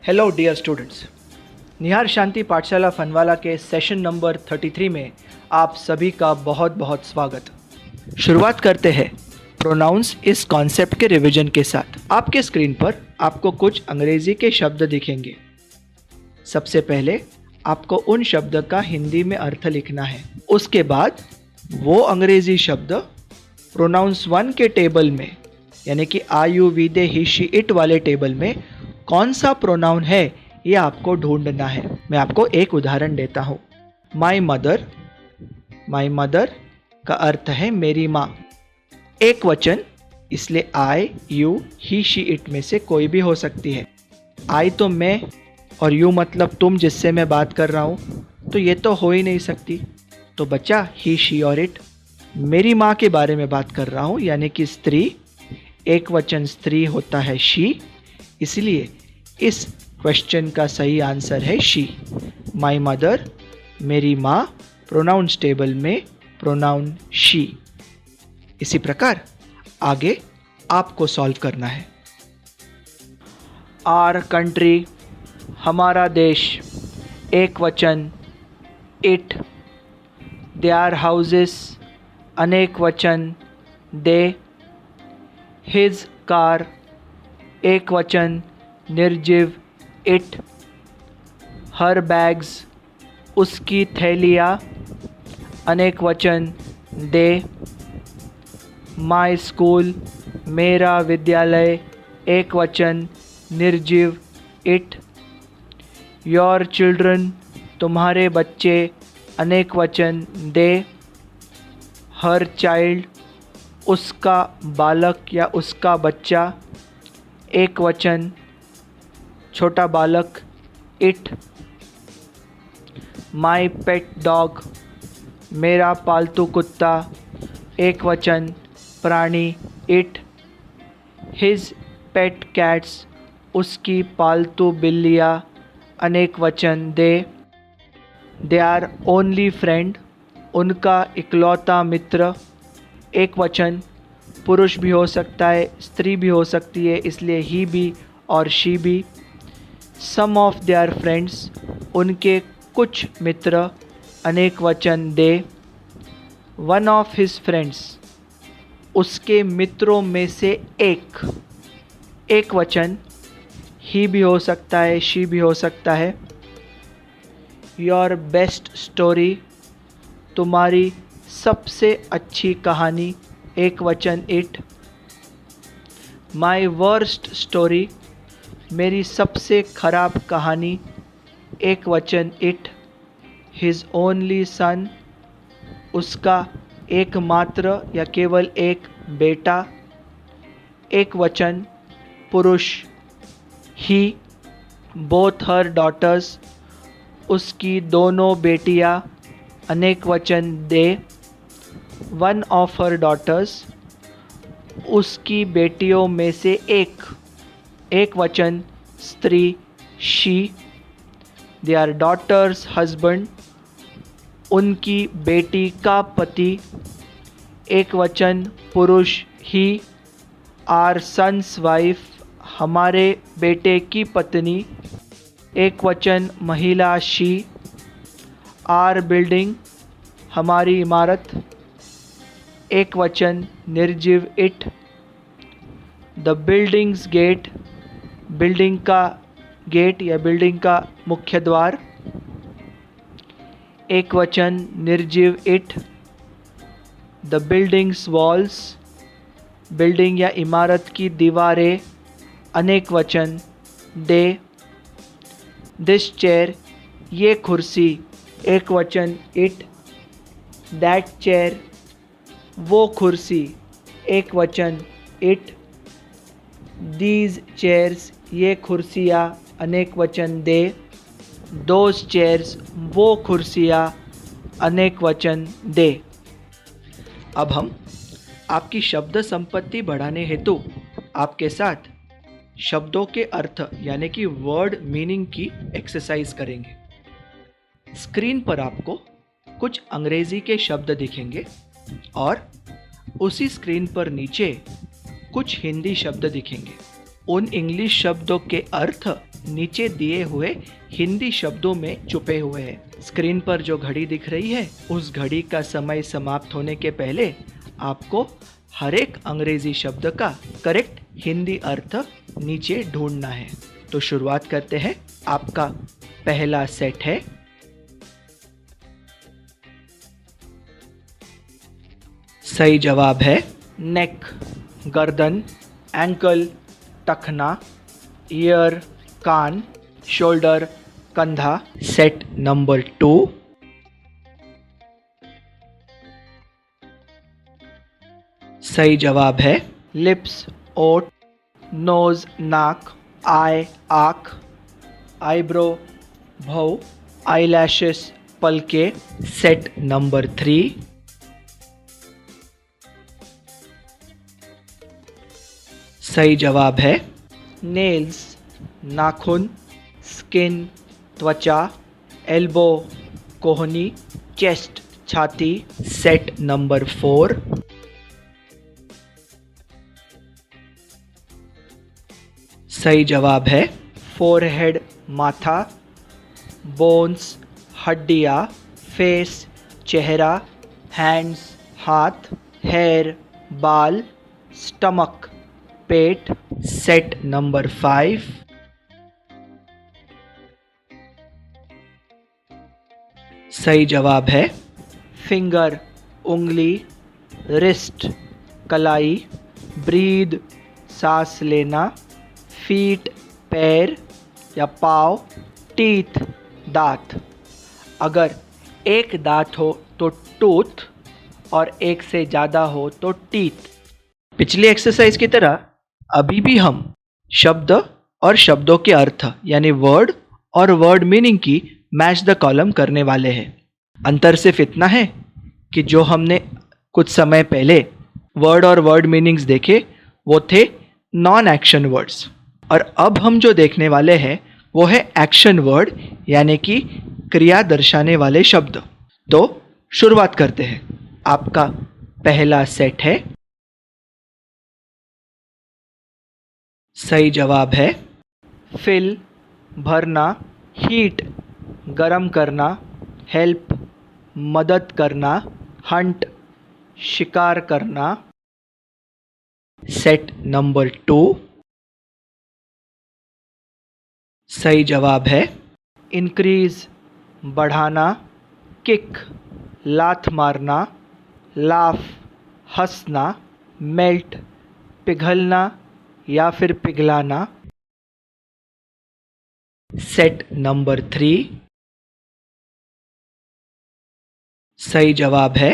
Hello dear students, निहार शांति पाठशाला फनवाला के session number 33 में आप सभी का बहुत बहुत स्वागत। शुरुआत करते हैं प्रोनाउंस इस कॉन्सेप्ट के रिवीजन के साथ। आपके स्क्रीन पर आपको कुछ अंग्रेजी के शब्द दिखेंगे। सबसे पहले आपको उन शब्द का हिंदी में अर्थ लिखना है। उसके बाद वो अंग्रेजी शब्द प्रोनाउंस 1 के टेबल में, यानी कि I you we they he she it वाले टेबल में कौन सा प्रोनाउन है ये आपको ढूंढना है। मैं आपको एक उदाहरण देता हूँ। माई मदर, माई मदर का अर्थ है मेरी माँ। एक वचन, इसलिए आई यू ही शी इट में से कोई भी हो सकती है। आई तो मैं और यू मतलब तुम जिससे मैं बात कर रहा हूँ, तो ये तो हो ही नहीं सकती। तो बच्चा ही शी और इट। मेरी माँ के बारे में बात कर रहा हूँ, यानी कि स्त्री। एक वचन स्त्री होता है शी, इसलिए इस क्वेश्चन का सही आंसर है शी। माई मदर, मेरी माँ, प्रोनाउंस टेबल में प्रोनाउन शी। इसी प्रकार आगे आपको सॉल्व करना है। आर कंट्री, हमारा देश। एक वचन इट। देयर हाउसेस, अनेक वचन दे। हिज कार, एक वचन निर्जीव इट। हर बैग्स, उसकी थैलियाँ, अनेक वचन दे। माई स्कूल, मेरा विद्यालय, एक वचन निर्जीव इट। योर चिल्ड्रन, तुम्हारे बच्चे, अनेक वचन दे। हर चाइल्ड, उसका बालक या उसका बच्चा, एक वचन छोटा बालक इट। माई पेट डॉग, मेरा पालतू कुत्ता, एक वचन प्राणी इट। हिज पेट कैट्स, उसकी पालतू बिल्लियाँ, अनेक वचन दे। देयर ओनली फ्रेंड, उनका इकलौता मित्र, एक वचन पुरुष भी हो सकता है, स्त्री भी हो सकती है, इसलिए ही भी और शी भी। सम ऑफ देयर फ्रेंड्स, उनके कुछ मित्र, अनेक वचन दे। वन ऑफ हिज फ्रेंड्स, उसके मित्रों में से एक वचन ही भी हो सकता है, शी भी हो सकता है। योर बेस्ट स्टोरी, तुम्हारी सबसे अच्छी कहानी, एक वचन इट। माई वर्स्ट स्टोरी, मेरी सबसे खराब कहानी, एक वचन इट। हिज ओनली सन, उसका एकमात्र या केवल एक बेटा, एक वचन पुरुष ही। बोथ हर डॉटर्स, उसकी दोनों बेटियां, अनेक वचन दे। वन ऑफ हर डॉटर्स, उसकी बेटियों में से एक वचन स्त्री शी। देयर डॉटर्स हस्बैंड, उनकी बेटी का पति, एक वचन पुरुष ही। आर सन्स वाइफ, हमारे बेटे की पत्नी, एक वचन महिला शी। आर बिल्डिंग, हमारी इमारत, एक वचन निर्जीव it. The buildings gate, building का गेट या बिल्डिंग का मुख्य द्वार, एक वचन निर्जीव it. The buildings walls, building या इमारत की दीवारें, अनेक वचन दे। दिस चेयर, ये कुर्सी, एक वचन इट। दैट चेयर, वो कुर्सी, एक वचन इट। दीज चेयर्स, ये कुर्सियाँ, अनेक वचन दे। दोज चेयर्स, वो कुर्सियाँ, अनेक वचन दे। अब हम आपकी शब्द संपत्ति बढ़ाने हेतु आपके साथ शब्दों के अर्थ यानी कि वर्ड मीनिंग की एक्सरसाइज करेंगे। स्क्रीन पर आपको कुछ अंग्रेजी के शब्द दिखेंगे और उसी स्क्रीन पर नीचे कुछ हिंदी शब्द दिखेंगे। उन इंग्लिश शब्दों के अर्थ नीचे दिए हुए हिंदी शब्दों में छुपे हुए हैं। स्क्रीन पर जो घड़ी दिख रही है, उस घड़ी का समय समाप्त होने के पहले आपको हर एक अंग्रेजी शब्द का करेक्ट हिंदी अर्थ नीचे ढूंढना है। तो शुरुआत करते हैं। आपका पहला सेट है सही जवाब है नेक, गर्दन, एंकल, टखना, ईयर, कान, शोल्डर, कंधा। सेट नंबर 2 सही जवाब है लिप्स, ओठ, नोज, नाक, आई, आँख, आईब्रो, भौं, आईलैशेस, पलके। सेट नंबर 3 सही जवाब है नेल्स, नाखून, स्किन, त्वचा, एल्बो, कोहनी, चेस्ट, छाती। सेट नंबर 4 सही जवाब है फोरहेड, माथा, बोन्स, हड्डियाँ, फेस, चेहरा, हैंड्स, हाथ, हेयर, बाल, स्टमक, पेट। सेट नंबर 5 सही जवाब है फिंगर, उंगली, रिस्ट, कलाई, ब्रीद, सांस लेना, फीट, पैर या पाँव, टीथ, दांत। अगर एक दांत हो तो टूथ और एक से ज़्यादा हो तो टीथ। पिछली एक्सरसाइज की तरह अभी भी हम शब्द और शब्दों के अर्थ यानी वर्ड और वर्ड मीनिंग की मैच द कॉलम करने वाले हैं। अंतर सिर्फ इतना है कि जो हमने कुछ समय पहले वर्ड और वर्ड मीनिंग्स देखे वो थे नॉन एक्शन वर्ड्स, और अब हम जो देखने वाले हैं वो है एक्शन वर्ड यानी कि क्रिया दर्शाने वाले शब्द। तो शुरुआत करते हैं। आपका पहला सेट है सही जवाब है फिल, भरना, हीट, गरम करना, हेल्प, मदद करना, हंट, शिकार करना। सेट नंबर 2 सही जवाब है इंक्रीज, बढ़ाना, किक, लात मारना, लाफ, हंसना, मेल्ट, पिघलना या फिर पिघलाना। सेट नंबर 3 सही जवाब है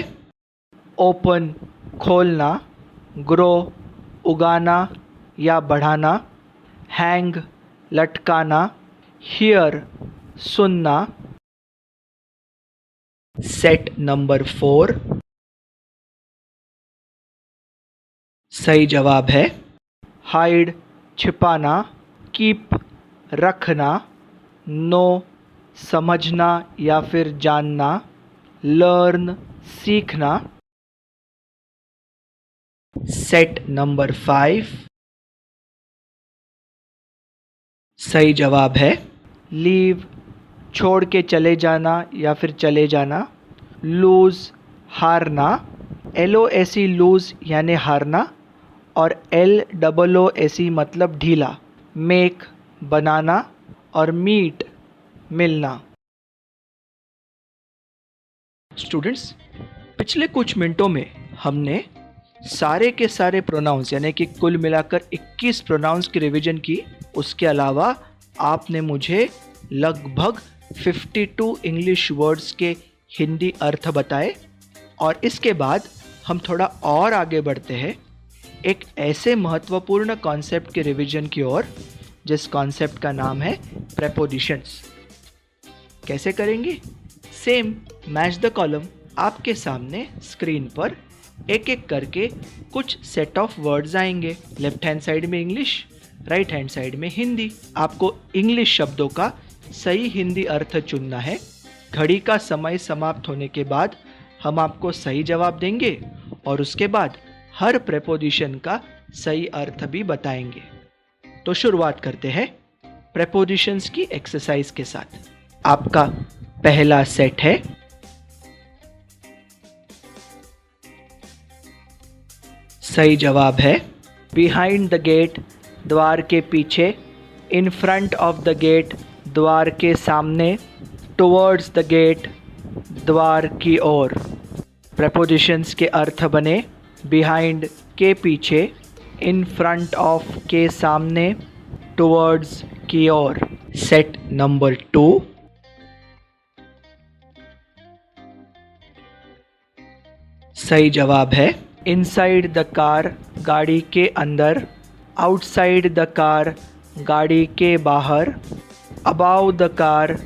ओपन, खोलना, ग्रो, उगाना या बढ़ाना, हैंग, लटकाना, हियर, सुनना। सेट नंबर 4 सही जवाब है हाइड, छिपाना, कीप, रखना, नो, समझना या फिर जानना, लर्न, सीखना। सेट नंबर 5 सही जवाब है लीव, छोड़ के चले जाना या फिर चले जाना, लूज, हारना, LOSE लूज यानी हारना, और LOOSE मतलब ढीला, मेक, बनाना, और मीट, मिलना। स्टूडेंट्स, पिछले कुछ मिनटों में हमने सारे के सारे प्रोनाउंस यानी कि कुल मिलाकर 21 प्रोनाउंस की रिवीजन की। उसके अलावा आपने मुझे लगभग 52 इंग्लिश वर्ड्स के हिंदी अर्थ बताए। और इसके बाद हम थोड़ा और आगे बढ़ते हैं एक ऐसे महत्वपूर्ण कॉन्सेप्ट के रिवीजन की ओर जिस कॉन्सेप्ट का नाम है प्रेपोजिशंस। कैसे करेंगे? Same match the column. आपके सामने स्क्रीन पर एक एक करके कुछ सेट ऑफ वर्ड्स आएंगे। लेफ्ट हैंड साइड में इंग्लिश, राइट हैंड साइड में हिंदी। आपको इंग्लिश शब्दों का सही हिंदी अर्थ चुनना है। घड़ी का समय समाप्त होने के बाद हम आपको सही जवाब देंगे और उसके बाद हर प्रेपोजिशन का सही अर्थ भी बताएंगे। तो शुरुआत करते हैं। प्रेपोजिशंस की एक्सरसाइज के साथ। आपका पहला सेट है सही जवाब है बिहाइंड द गेट, द्वार के पीछे, in front of the gate, द्वार के सामने, टुवर्ड्स द गेट, द्वार की ओर। प्रेपोजिशंस के अर्थ बने बिहाइंड के पीछे, इन फ्रंट ऑफ के सामने, टुवर्ड्स की ओर। सेट नंबर 2 सही जवाब है इनसाइड द कार, गाड़ी के अंदर, आउटसाइड द कार, गाड़ी के बाहर, अबाव द कार,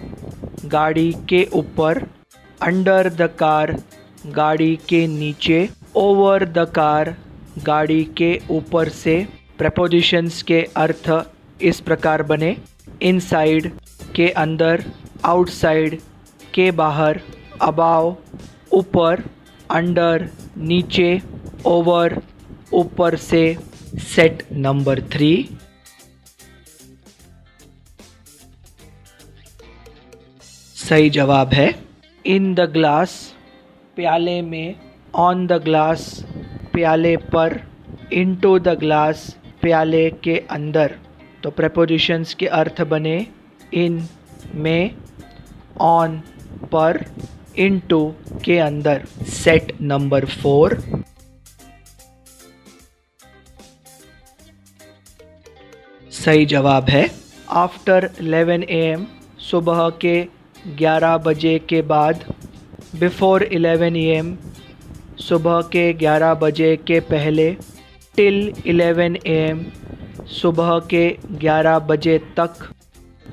गाड़ी के ऊपर, अंडर द कार, गाड़ी के नीचे, ओवर द कार, गाड़ी के ऊपर से। प्रेपोजिशंस के अर्थ इस प्रकार बने इनसाइड के अंदर, आउटसाइड के बाहर, अबाव ऊपर, अंडर नीचे, ओवर ऊपर से। सेट नंबर 3 सही जवाब है इन द ग्लास, प्याले में, ऑन द ग्लास, प्याले पर, इनटू द ग्लास, प्याले के अंदर। तो प्रेपोजिशंस के अर्थ बने इन में, ऑन पर, इनटू के अंदर। सेट नंबर 4 सही जवाब है आफ्टर 11 AM, सुबह के 11 बजे के बाद, बिफोर 11 AM, सुबह के 11 बजे के पहले, टिल 11 AM, सुबह के 11 बजे तक,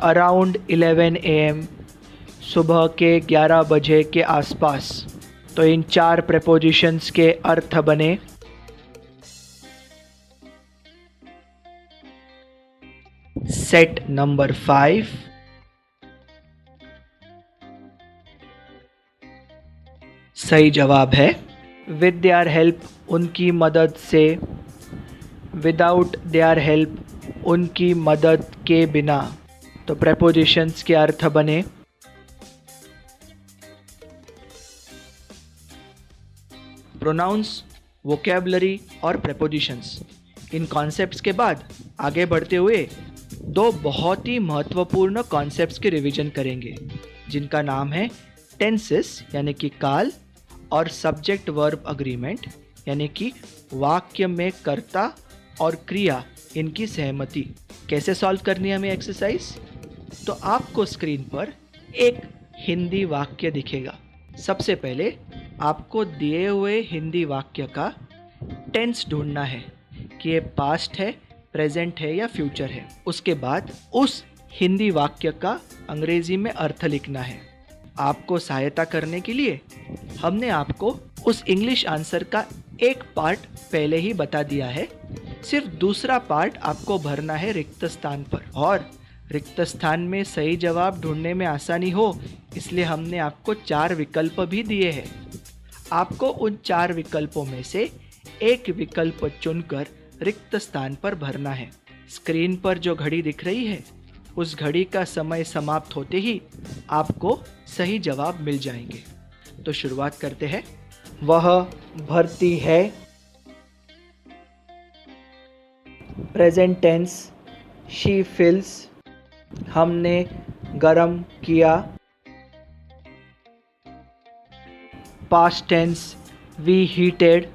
अराउंड 11 AM, सुबह के 11 बजे के आसपास। तो इन 4 प्रेपोजिशंस के अर्थ बने सेट नंबर 5 सही जवाब है विद देयर हेल्प, उनकी मदद से, विदाउट देयर हेल्प, उनकी मदद के बिना। तो प्रेपोजिशंस के अर्थ बने प्रोनाउंस, वोकैबुलरी और प्रेपोजिशंस। इन कॉन्सेप्ट्स के बाद आगे बढ़ते हुए 2 बहुत ही महत्वपूर्ण कॉन्सेप्ट्स की रिवीजन करेंगे, जिनका नाम है टेंसेस यानी कि काल, और सब्जेक्ट वर्ब अग्रीमेंट यानी कि वाक्य में कर्ता और क्रिया इनकी सहमति। कैसे सॉल्व करनी है हमें एक्सरसाइज? तो आपको स्क्रीन पर एक हिंदी वाक्य दिखेगा। सबसे पहले आपको दिए हुए हिंदी वाक्य का टेंस ढूंढना है कि ये पास्ट है, प्रेजेंट है या फ्यूचर है। उसके बाद उस हिंदी वाक्य का अंग्रेजी में अर्थ लिखना है। आपको सहायता करने के लिए हमने आपको उस इंग्लिश आंसर का एक पार्ट पहले ही बता दिया है, सिर्फ दूसरा पार्ट आपको भरना है रिक्त स्थान पर। और रिक्त स्थान में सही जवाब ढूंढने में आसानी हो इसलिए हमने आपको 4 विकल्प भी दिए हैं। आपको उन 4 विकल्पों में से एक विकल्प चुनकर रिक्त स्थान पर भरना है। स्क्रीन पर जो घड़ी दिख रही है उस घड़ी का समय समाप्त होते ही आपको सही जवाब मिल जाएंगे। तो शुरुआत करते हैं। वह भरती है, प्रेजेंट टेंस, शी फिल्स, हमने गरम किया, पास्ट टेंस, वी हीटेड,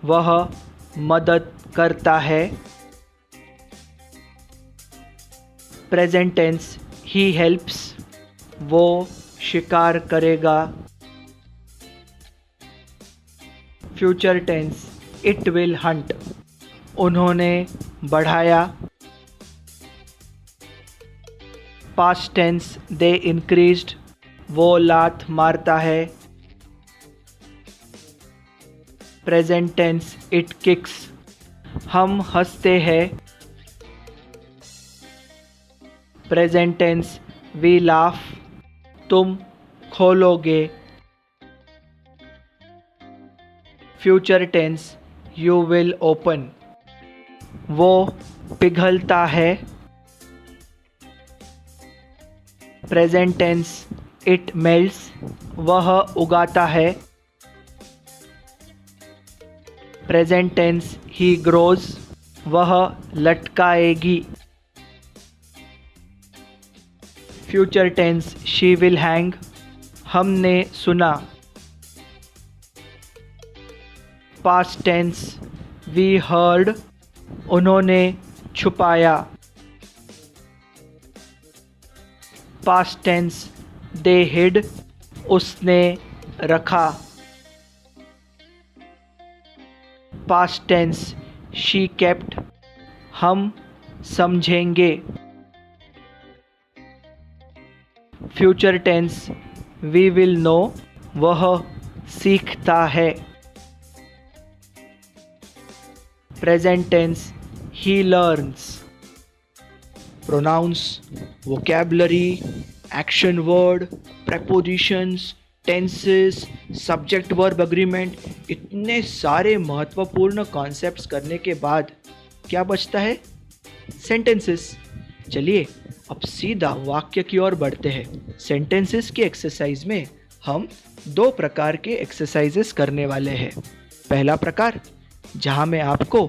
वह मदद करता है, प्रेजेंट टेंस, ही हेल्प्स, वो शिकार करेगा, future tense, it will hunt, उन्होंने बढ़ाया, पास्ट टेंस, दे इंक्रीज्ड, वो लात मारता है, प्रेजेंट टेंस, इट किक्स, हम हंसते हैं, प्रेजेंट टेंस, वी लाफ, तुम खोलोगे, future tense, you will open, वो पिघलता है, प्रेजेंट टेंस इट मेल्ट्स, वह उगाता है। प्रेजेंट टेंस ही ग्रोज, वह लटकाएगी। Future tense she will hang, हमने सुना। पास्ट टेंस वी हर्ड, उन्होंने छुपाया। पास्ट टेंस दे हिड, उसने रखा। पास्ट टेंस शी केप्ट, हम समझेंगे। Future tense we will know, वह सीखता है। Present tense he learns. Pronouns, vocabulary, action word, prepositions, tenses, subject verb agreement, इतने सारे महत्वपूर्ण कॉन्सेप्ट्स करने के बाद क्या बचता है? सेंटेंसेस। चलिए अब सीधा वाक्य की ओर बढ़ते हैं। सेंटेंसेस की एक्सरसाइज में हम दो प्रकार के एक्सरसाइजेस करने वाले हैं। पहला प्रकार, जहां मैं आपको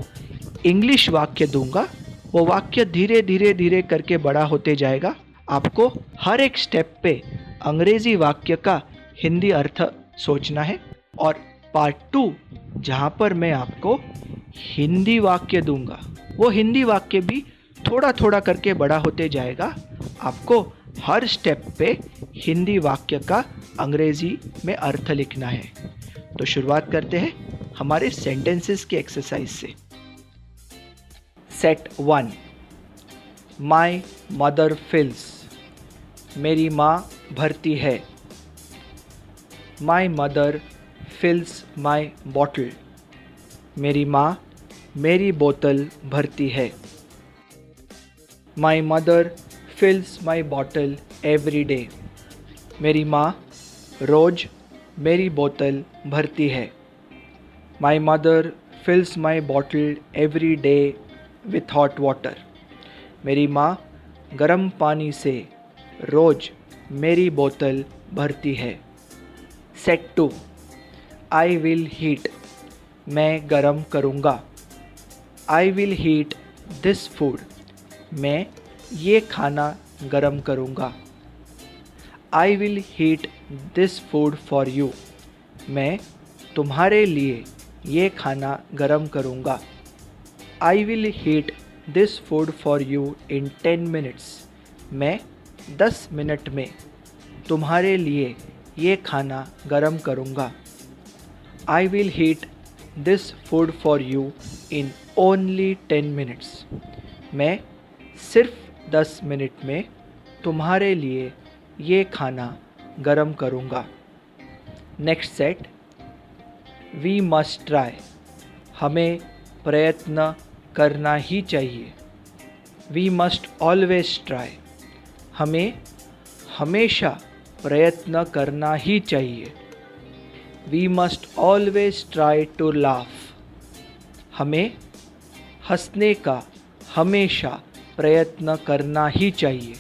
इंग्लिश वाक्य दूंगा, वो वाक्य धीरे धीरे धीरे करके बड़ा होते जाएगा। आपको हर एक स्टेप पे अंग्रेजी वाक्य का हिंदी अर्थ सोचना है। और पार्ट 2, जहाँ पर मैं आपको हिंदी वाक्य दूंगा, वो हिंदी वाक्य भी थोड़ा थोड़ा करके बड़ा होते जाएगा। आपको हर स्टेप पे हिंदी वाक्य का अंग्रेजी में अर्थ लिखना है। तो शुरुआत करते हैं हमारे सेंटेंसेस के एक्सरसाइज से। सेट 1, माई मदर फिल्स, मेरी माँ भरती है। My mother fills my bottle, मेरी माँ मेरी बोतल भरती है। My mother fills my bottle every day, मेरी माँ रोज़ मेरी बोतल भरती है। My mother fills my bottle every day with hot water, मेरी माँ गर्म पानी से रोज़ मेरी बोतल भरती है। सेट 2, आई विल हीट, मैं गरम करूँगा। I will heat this food, मैं ये खाना गरम करूँगा। I will heat this food for you, मैं तुम्हारे लिए ये खाना गरम करूँगा। I will heat this food for you in 10 minutes, मैं 10 मिनट में तुम्हारे लिए ये खाना गरम करूँगा। I will heat this food for you in only 10 minutes, मैं सिर्फ 10 मिनट में तुम्हारे लिए ये खाना गरम करूँगा। Next set, we must try, हमें प्रयत्न करना ही चाहिए। वी मस्ट ऑलवेज ट्राई, हमें हमेशा प्रयत्न करना ही चाहिए। We must always try to laugh, हमें हंसने का हमेशा प्रयत्न करना ही चाहिए।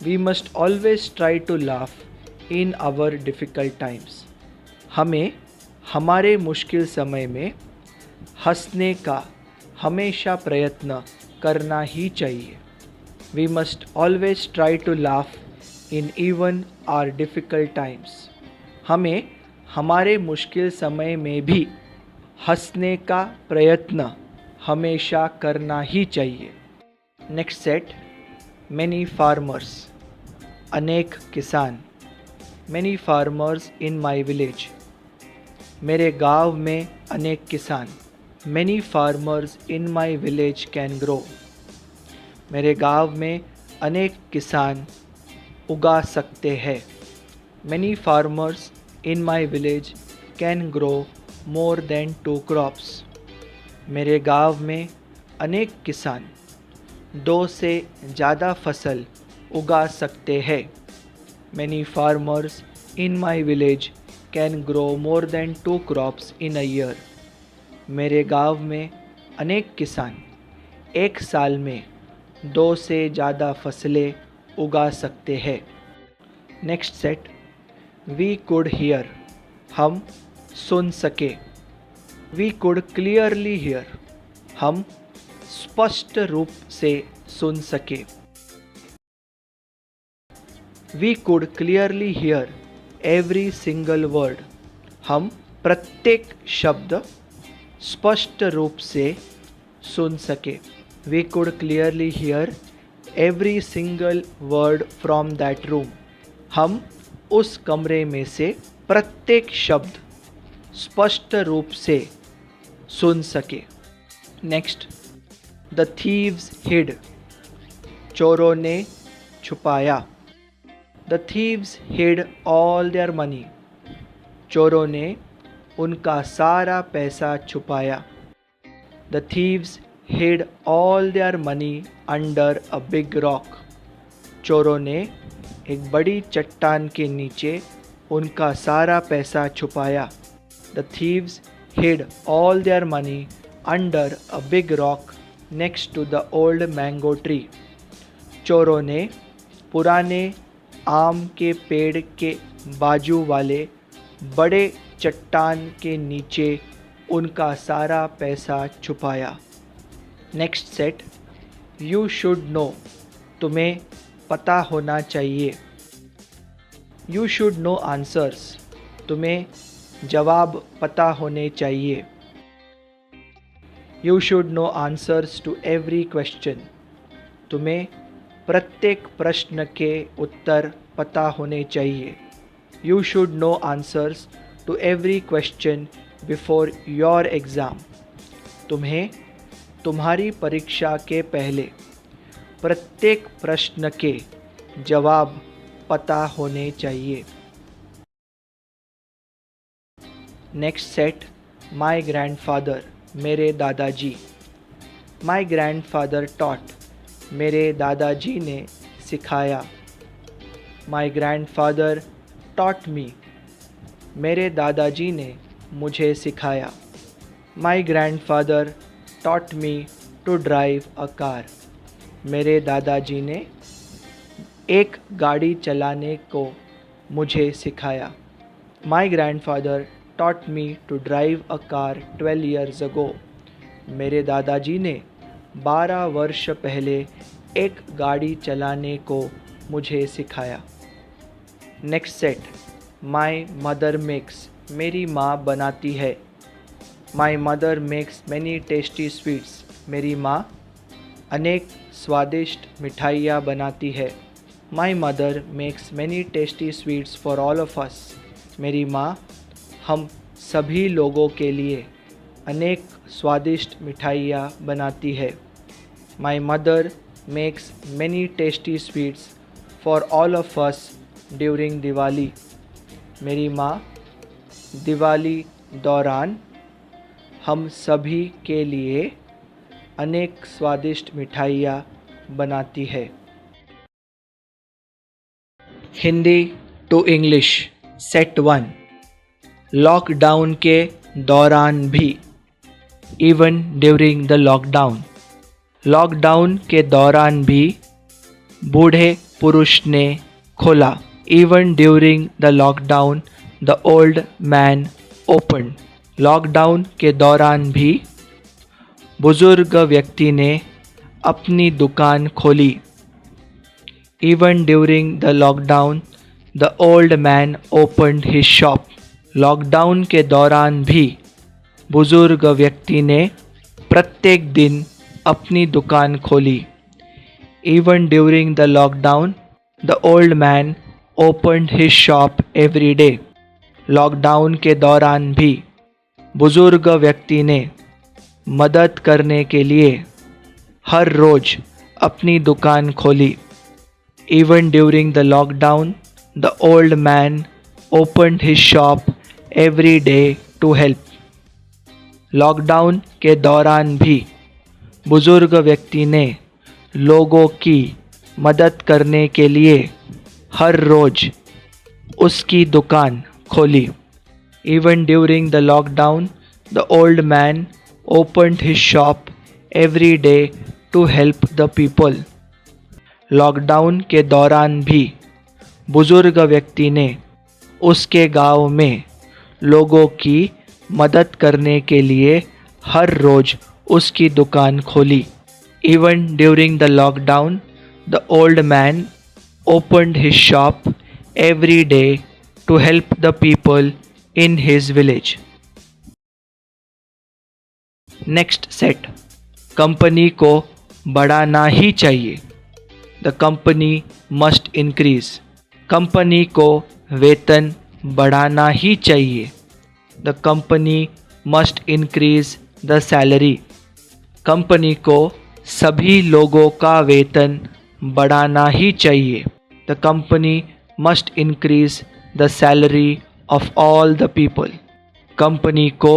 We must always try to laugh in our difficult times, हमें हमारे मुश्किल समय में हंसने का हमेशा प्रयत्न करना ही चाहिए। We must always try to laugh in even our difficult times, हमें हमारे मुश्किल समय में भी हंसने का प्रयत्न हमेशा करना ही चाहिए। नेक्स्ट सेट, मैनी फार्मर्स, अनेक किसान। Many farmers in my village, मेरे गांव में अनेक किसान। Many farmers in my village can grow, मेरे गांव में अनेक किसान उगा सकते हैं। Many farmers in my village can grow more than 2 crops, मेरे गांव में अनेक किसान 2 से ज़्यादा फसल उगा सकते हैं। Many farmers in my village can grow more than 2 crops in a year, मेरे गांव में अनेक किसान एक साल में 2 से ज़्यादा फसलें उगा सकते हैं। Next set, we could hear, हम सुन सके। वी कुड क्लियरली हियर, हम स्पष्ट रूप से सुन सके। We could clearly hear every single word, हम प्रत्येक शब्द स्पष्ट रूप से सुन सके। We could clearly hear every single word from that room, हम उस कमरे में से प्रत्येक शब्द स्पष्ट रूप से सुन सके। नेक्स्ट, द थीव्स हिड, चोरों ने छुपाया। The thieves hid all their money, चोरों ने उनका सारा पैसा छुपाया। The thieves hid all their money under a big rock, चोरों ने एक बड़ी चट्टान के नीचे उनका सारा पैसा छुपाया। The thieves hid all their money under a big rock next to the old mango tree, चोरों ने पुराने आम के पेड़ के बाजू वाले बड़े चट्टान के नीचे उनका सारा पैसा छुपाया। Next set, you should no, तुम्हें पता होना चाहिए। यू शुड नो आंसर्स, तुम्हें जवाब पता होने चाहिए। You should know answers to every question, तुम्हें प्रत्येक प्रश्न के उत्तर पता होने चाहिए। You should know answers to every question before your exam, तुम्हें तुम्हारी परीक्षा के पहले प्रत्येक प्रश्न के जवाब पता होने चाहिए। नेक्स्ट सेट, माई ग्रैंडफादर, मेरे दादाजी। माई ग्रैंडफादर टॉट, मेरे दादाजी ने सिखाया। माई ग्रैंडफादर टॉट मी, मेरे दादाजी ने मुझे सिखाया। My grandfather taught me to drive a car, मेरे दादाजी ने एक गाड़ी चलाने को मुझे सिखाया। My grandfather taught me to drive a car 12 years ago, मेरे दादाजी ने 12 वर्ष पहले एक गाड़ी चलाने को मुझे सिखाया। Next set, my mother makes, मेरी माँ बनाती है। My mother makes many tasty sweets, मेरी माँ अनेक स्वादिष्ट मिठाइयाँ बनाती है। My mother makes many tasty sweets for all of us, मेरी माँ हम सभी लोगों के लिए अनेक स्वादिष्ट मिठाइयाँ बनाती है। My mother makes many tasty sweets for all of us during Diwali, मेरी माँ दिवाली दौरान हम सभी के लिए अनेक स्वादिष्ट मिठाइयाँ बनाती है। Hindi to English set 1, lockdown के दौरान भी, even during the lockdown, lockdown के दौरान भी बूढ़े पुरुष ने खोला। Even during the lockdown the old man open, lockdown के दौरान भी बुजुर्ग व्यक्ति ने अपनी दुकान खोली। Even during the lockdown the old man opened his shop, lockdown के दौरान भी बुजुर्ग व्यक्ति ने प्रत्येक दिन अपनी दुकान खोली। Even during the lockdown the old man opened his shop every day, lockdown के दौरान भी बुजुर्ग व्यक्ति ने मदद करने के लिए हर रोज़ अपनी दुकान खोली। Even during the lockdown the old man opened his shop every day to help, lockdown के दौरान भी बुजुर्ग व्यक्ति ने लोगों की मदद करने के लिए हर रोज़ उसकी दुकान खोली। Even during the lockdown, the old man opened his shop every day to help the people. Lockdown के दौरान भी बुजुर्ग व्यक्ति ने उसके गांव में लोगों की मदद करने के लिए हर रोज़ उसकी दुकान खोली। Even during the lockdown, the old man opened his shop every day to help the people in his village. Next set. Company को बढ़ाना ही चाहिए। The company must increase. Company को वेतन बढ़ाना ही चाहिए। The company must increase the salary. Company को सभी लोगों का वेतन बढ़ाना ही चाहिए। The company must increase the salary of all the people. Company को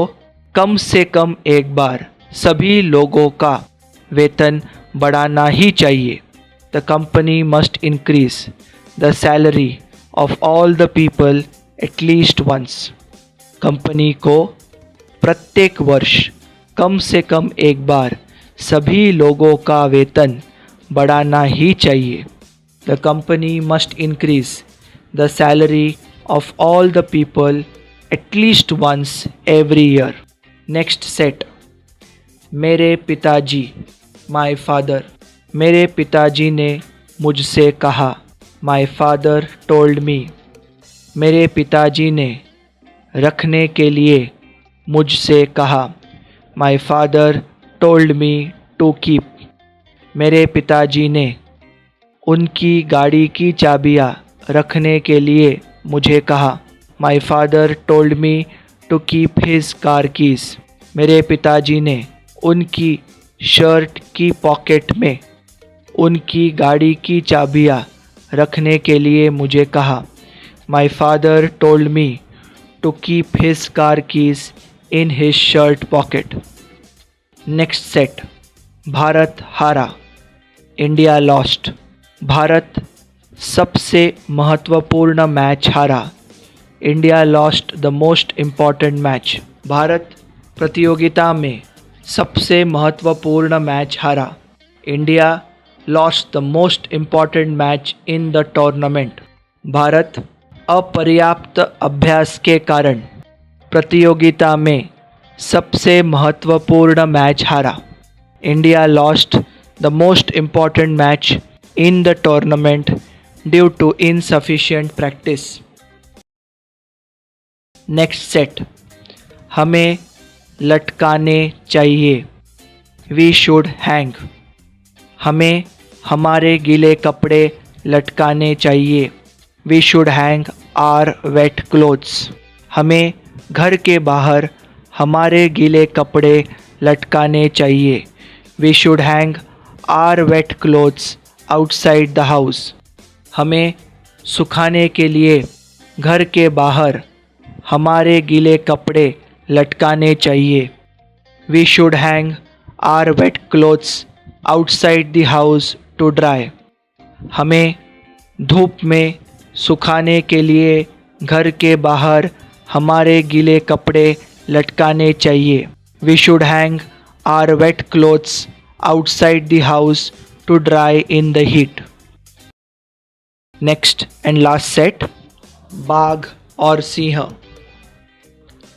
कम से कम एक बार सभी लोगों का वेतन बढ़ाना ही चाहिए। The company must increase the salary of all the people at least once. Company को प्रत्येक वर्ष कम से कम एक बार सभी लोगों का वेतन बढ़ाना ही चाहिए। The company must increase the salary of all the people at least once every year. Next set. मेरे पिताजी, माय फादर। मेरे पिताजी ने मुझसे कहा। My father told me. मेरे पिताजी ने रखने के लिए मुझसे कहा। My father told me to keep. मेरे पिताजी ने उनकी गाड़ी की चाबियाँ रखने के लिए मुझे कहा। My father told me to keep his car keys. मेरे पिताजी ने उनकी शर्ट की पॉकेट में उनकी गाड़ी की चाबियाँ रखने के लिए मुझे कहा। My father told me to keep his car keys in his shirt pocket. Next set. Bharat हारा, इंडिया लॉस्ट। भारत सबसे महत्वपूर्ण मैच हारा। India lost the most important match. Bharat प्रतियोगिता में सबसे महत्वपूर्ण मैच हारा। India lost the most important match in the tournament. Bharat अपर्याप्त अभ्यास के कारण प्रतियोगिता में सबसे महत्वपूर्ण मैच हारा। India lost the most important match in the tournament due to insufficient practice. Next set. हमें लटकाने चाहिए। We should hang. हमें हमारे गीले कपड़े लटकाने चाहिए। We should hang our wet clothes. हमें घर के बाहर हमारे गीले कपड़े लटकाने चाहिए। We should hang our wet clothes outside the house. हमें सुखाने के लिए घर के बाहर हमारे गीले कपड़े लटकाने चाहिए। We should hang our wet clothes outside the house to dry. हमें धूप में सुखाने के लिए घर के बाहर हमारे गीले कपड़े लटकाने चाहिए। We should hang our wet clothes outside the house to dry in the heat. Next and last set. बाघ और सिंह,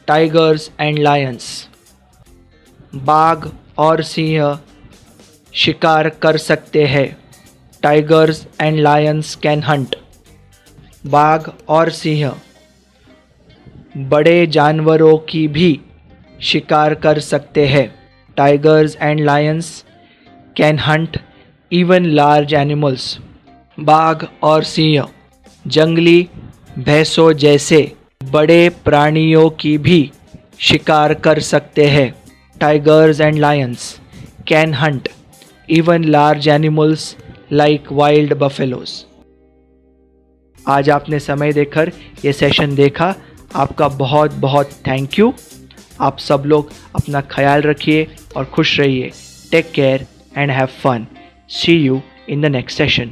टाइगर्स एंड लायंस। बाघ और सिंह शिकार कर सकते हैं। Tigers and Lions can Hunt. बाघ और सिंह बड़े जानवरों की भी शिकार कर सकते हैं। Tigers and Lions can Hunt even large animals. बाघ और सिंह जंगली भैंसों जैसे बड़े प्राणियों की भी शिकार कर सकते हैं। Tigers and Lions can Hunt even large animals like wild buffaloes. आज आपने समय देकर ये सेशन देखा, आपका बहुत बहुत थैंक यू। आप सब लोग अपना ख्याल रखिए और खुश रहिए। Take care and have fun. See you in the next session.